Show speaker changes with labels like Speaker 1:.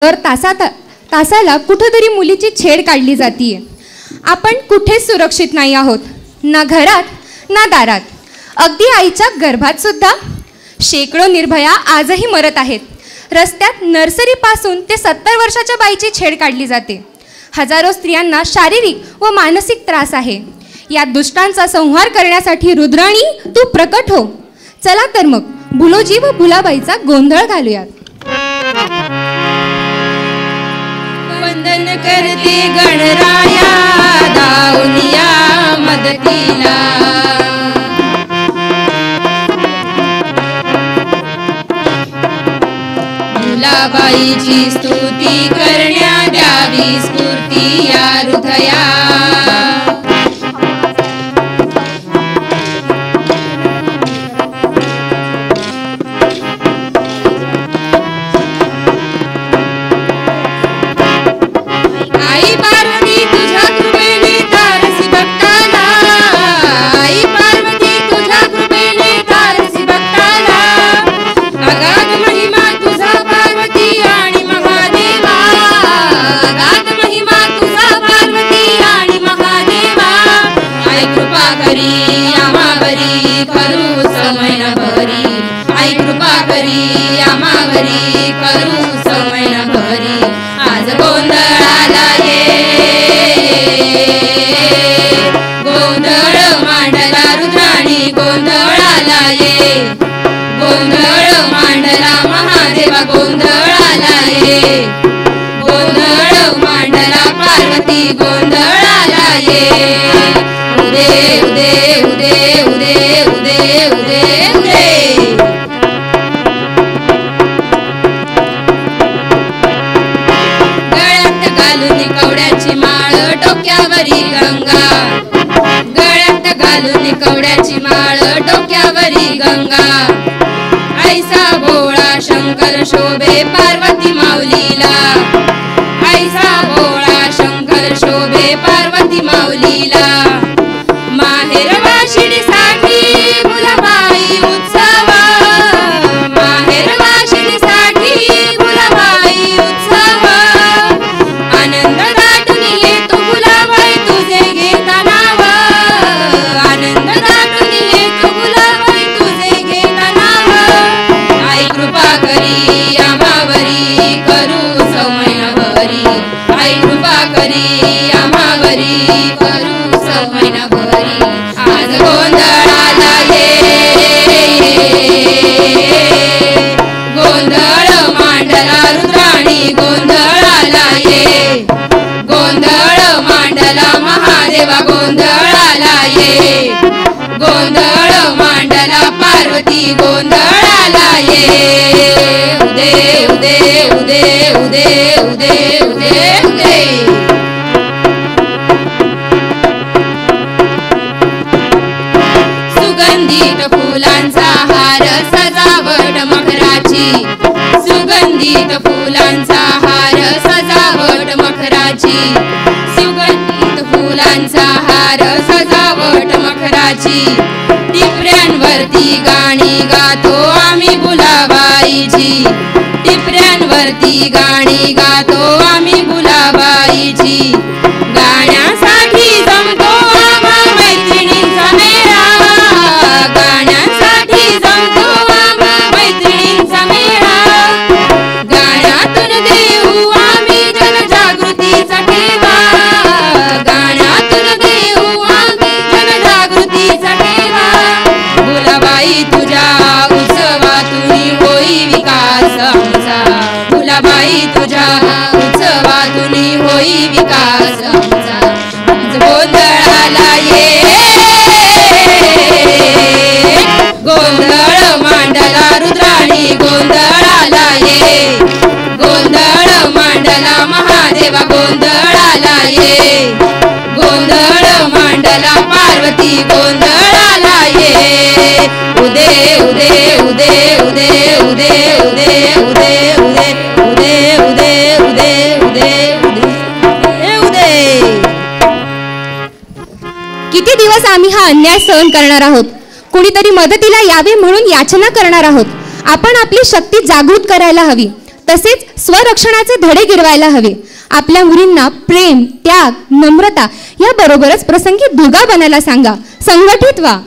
Speaker 1: तर तासाला कुठेतरी मुलीची छेड काढली जातीये. आपण कुठेच सुरक्षित नाही आहोत, ना घरात ना दारात, अगदी आईच्या गर्भात सुद्धा. शेकडो निर्भया आजही मरत आहेत. रस्त्यात नर्सरीपासून ते 70 वर्षाच्या बाईची छेड काढली जाते. हजारो स्त्रियांना शारीरिक व मानसिक त्रास आहे. या दुष्टांचा संहार करण्यासाठी रुद्राणी तू प्रकट हो. चला तर मग भुलोजी व भुलाबाईचा गोंधळ घालूयात.
Speaker 2: वंदन करते गणराया दाऊनिया मदतीला. भुलाबाईची स्तुती करण्या द्यावी स्फूर्ती या हृदया. शोभे पार्वती माऊलीला. ऐसा भोळा शंकर शोभे पार्वती माऊलीला. माहेर वाशिणीसाठी भुलाबाई उत्सव. माहेर वाशिणीसाठी भुलाबाई उत्सव. आनंद दाटून येतो भुलाबाई तुझे घेता नाव. आनंद दाटून येतो भुलाबाई तुझे घेता नाव. आई कृपा करी करू सवयभरी. आई कृपा करी आम्हावरी करू सवयभरी. आज गोंधळाला ये गोंधळ मांडला रुद्राणी गोंधळाला ये. गोंधळ मांडला महादेवा गोंधळाला ये. गोंधळ मांडला पार्वती गोंधळाला ये. उदे उदे उदे उदे उदे उदे उदे. सुगंधित फुलांचा हार सजावट मखराची. सुगंधित फुलांचा हार सजावट मखराची. सुगंधित फुलांचा हार सजावट मखराची. टिपऱ्यांवरती गाणी गातो आम्ही भुलाबाईची. टिपऱ्यांवरती गाणी गातो आम्ही भुलाबाईची. गाण्यासाठी जमतो आम्हा मैत्रिणींचा मेळा. गाण्यासाठी जमतो आम्हा मैत्रिणींचा मेळा. गाण्यातून देऊ आम्ही जनजागृतीचा ठेवा. गाण्यातून देऊ आम्ही जनजागृतीचा ठेवा. भुलाबाई तुझ्या उत्सवातून होई विकास आमचा. भुलाबाई तुझ्या उत्सवातून होई विकास आमचा. गोंधळाला ये गोंधळ मांडला रुद्राणी गोंधळाला ये. गोंधळ मांडला महादेवा गोंधळाला ये. गोंधळ मांडला पार्वती गोंधळाला ये. उदे उदे उदे उदे उदे उदे उदे उदे उदे उदे उदे उदे उदे.
Speaker 1: किती दिवस आम्ही हा अन्याय सहन करणार आहोत. कुणीतरी मदतीला यावे म्हणून याचना करणार आहोत. आपण आपली शक्ती जागृत करायला हवी. तसेच स्वरक्षणाचे धडे गिरवायला हवे. आपल्या मुलींना प्रेम, त्याग, नम्रता या बरोबरच प्रसंगी दुगा बनायला सांगा. संघटित व्हा.